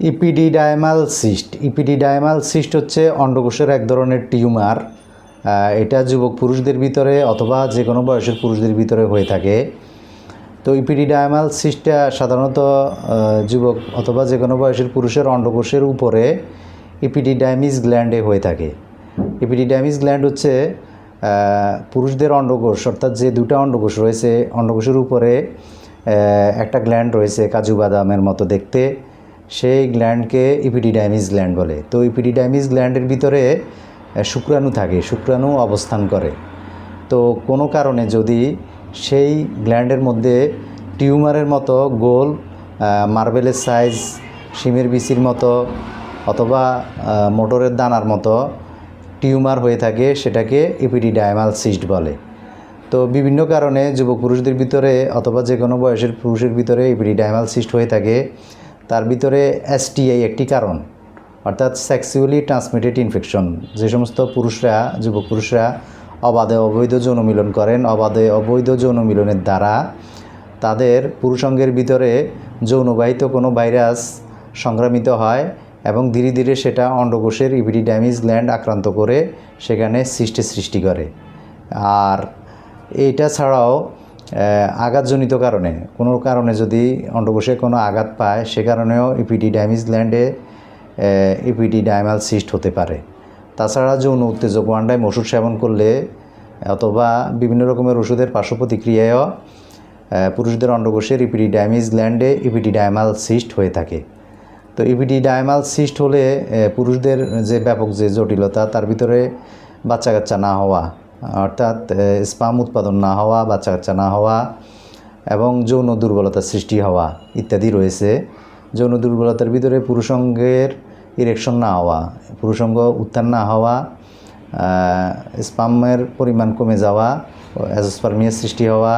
Epididymal cyst হচ্ছে অন্ডকোষের এক ধরনের টিউমার। এটা যুবক পুরুষদের ভিতরে অথবা যে কোনো বয়সের পুরুষদের ভিতরে হয়ে থাকে। তো ইপিডিডাইমাল সিস্টটা সাধারণত যুবক অথবা যে কোনো বয়সের পুরুষের অন্ডকোষের উপরে ইপিডিডাইমিস গ্ল্যান্ডে হয়ে থাকে। ইপিডিডাইমিস গ্ল্যান্ড হচ্ছে পুরুষদের অন্ডকোষ, অর্থাৎ যে দুটো অন্ডকোষ রয়েছে, অন্ডকোষের উপরে একটা গ্ল্যান্ড রয়েছে কাজু বাদামের মতো দেখতে, সেই গ্ল্যান্ডকে ইপিডিডাইমিস গ্ল্যান্ড বলে। তো ইপিডিডাইমিস গ্ল্যান্ডের ভিতরে শুক্রাণু থাকে, শুক্রাণু অবস্থান করে। তো কোনো কারণে যদি সেই গ্ল্যান্ডের মধ্যে টিউমারের মতো গোল, মার্বেলের সাইজ, শিমের বিচির মতো অথবা মোটরের দানার মতো টিউমার হয়ে থাকে, সেটাকে ইপিডিডাইমাল সিস্ট বলে। তো বিভিন্ন কারণে যুবক পুরুষদের ভিতরে অথবা যে কোনো বয়সের পুরুষের ভিতরে ইপিডিডাইমাল সিস্ট হয়ে থাকে। তার ভিতরে এসটিআই একটি কারণ, অর্থাৎ সেক্সুয়ালি ট্রান্সমিটেড ইনফেকশন। যে সমস্ত পুরুষরা, যুবক পুরুষরা অবাধে অবৈধ যৌন মিলন করেন, অবাধে অবৈধ যৌন মিলনের দ্বারা তাদের পুরুষাঙ্গের ভিতরে যৌনবাহিত কোনো ভাইরাস সংক্রামিত হয় এবং ধীরে ধীরে সেটা অন্ডকোষের ইপিডিডাইমিস গ্ল্যান্ড আক্রান্ত করে সেখানে সিস্টের সৃষ্টি করে। আর এইটা ছাড়াও আঘাতজনিত কারণে, কোনো কারণে যদি অন্ডকোষে কোনো আঘাত পায়, সে কারণেও ইপিডিডাইমিস গ্ল্যান্ডে ইপিডিডাইমাল সিস্ট হতে পারে। তাছাড়া যৌন উত্তেজক ওয়ান টাইম ওষুধ সেবন করলে অথবা বিভিন্ন রকমের ওষুধের পার্শ্ব প্রতিক্রিয়ায়ও পুরুষদের অন্ডকোষের ইপিডিডাইমিস গ্ল্যান্ডে ইপিডিডাইমাল সিস্ট হয়ে থাকে। তো ইপিডিডাইমাল সিস্ট হলে পুরুষদের যে ব্যাপক যে জটিলতা, তার ভিতরে বাচ্চা কাচ্চা না হওয়া, অর্থাৎ স্পাম উৎপাদন না হওয়া, বাচ্চা কাচ্চা না হওয়া এবং যৌন দুর্বলতার সৃষ্টি হওয়া ইত্যাদি রয়েছে। যৌন দুর্বলতার ভিতরে পুরুষাঙ্গের ইরেকশন না হওয়া, পুরুষাঙ্গ উত্থান না হওয়া, স্পামের পরিমাণ কমে যাওয়া, অ্যাজোস্পার্মিয়ার সৃষ্টি হওয়া,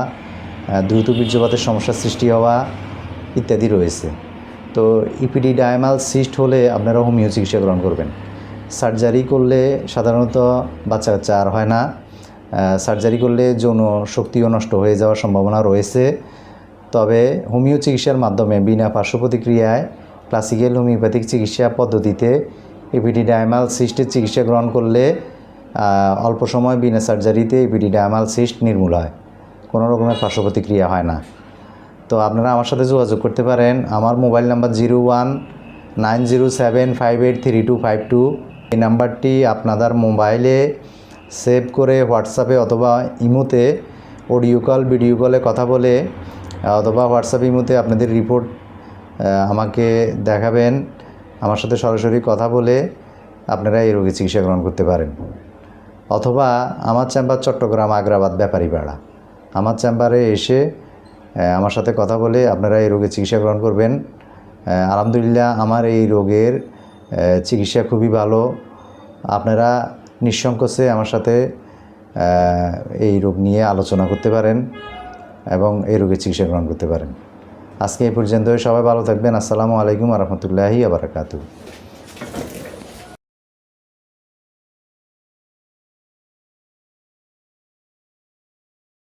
দ্রুত বীর্যপাতের সমস্যার সৃষ্টি হওয়া ইত্যাদি রয়েছে। তো ইপিডিডাইমাল সিস্ট হলে আপনারা হোমিও চিকিৎসা গ্রহণ করবেন। সার্জারি করলে সাধারণত বাচ্চা কাচ্চা আর হয় না। সার্জারি করলে যৌন শক্তিও নষ্ট হয়ে যাওয়ার সম্ভাবনা রয়েছে। তবে হোমিও চিকিৎসার মাধ্যমে বিনা পার্শ্ব প্রতিক্রিয়ায় ক্লাসিক্যাল হোমিওপ্যাথিক চিকিৎসা পদ্ধতিতে ইপিডিডাইমাল সিস্টের চিকিৎসা গ্রহণ করলে অল্প সময় বিনা সার্জারিতে ইপিডিডাইমাল সিস্ট নির্মূল হয়, কোনো রকমের পার্শ্ব প্রতিক্রিয়া হয় না। তো আপনারা আমার সাথে যোগাযোগ করতে পারেন। আমার মোবাইল নাম্বার 019075832252। এই নাম্বারটি আপনাদের মোবাইলে সেভ করে হোয়াটসঅ্যাপে অথবা ইমোতে অডিও কল, ভিডিও কলে কথা বলে অথবা হোয়াটসঅ্যাপ ইমোতে আপনাদের রিপোর্ট আমাকে দেখাবেন। আমার সাথে সরাসরি কথা বলে আপনারা এই রোগের চিকিৎসা গ্রহণ করতে পারেন। অথবা আমার চেম্বার চট্টগ্রাম আগ্রাবাদ ব্যাপারীপাড়া, আমার চেম্বারে এসে আমার সাথে কথা বলে আপনারা এই রোগের চিকিৎসা গ্রহণ করবেন। আলহামদুলিল্লাহ আমার এই রোগের চিকিৎসা খুবই ভালো। আপনারা নিঃসংকোচে আমার সাথে এই রোগ নিয়ে আলোচনা করতে পারেন এবং এই রোগের চিকিৎসা গ্রহণ করতে পারেন। আজকে এই পর্যন্ত, সবাই ভালো থাকবেন। আসসালামু আলাইকুম ওয়া রাহমাতুল্লাহি ওয়া বারাকাতুহু।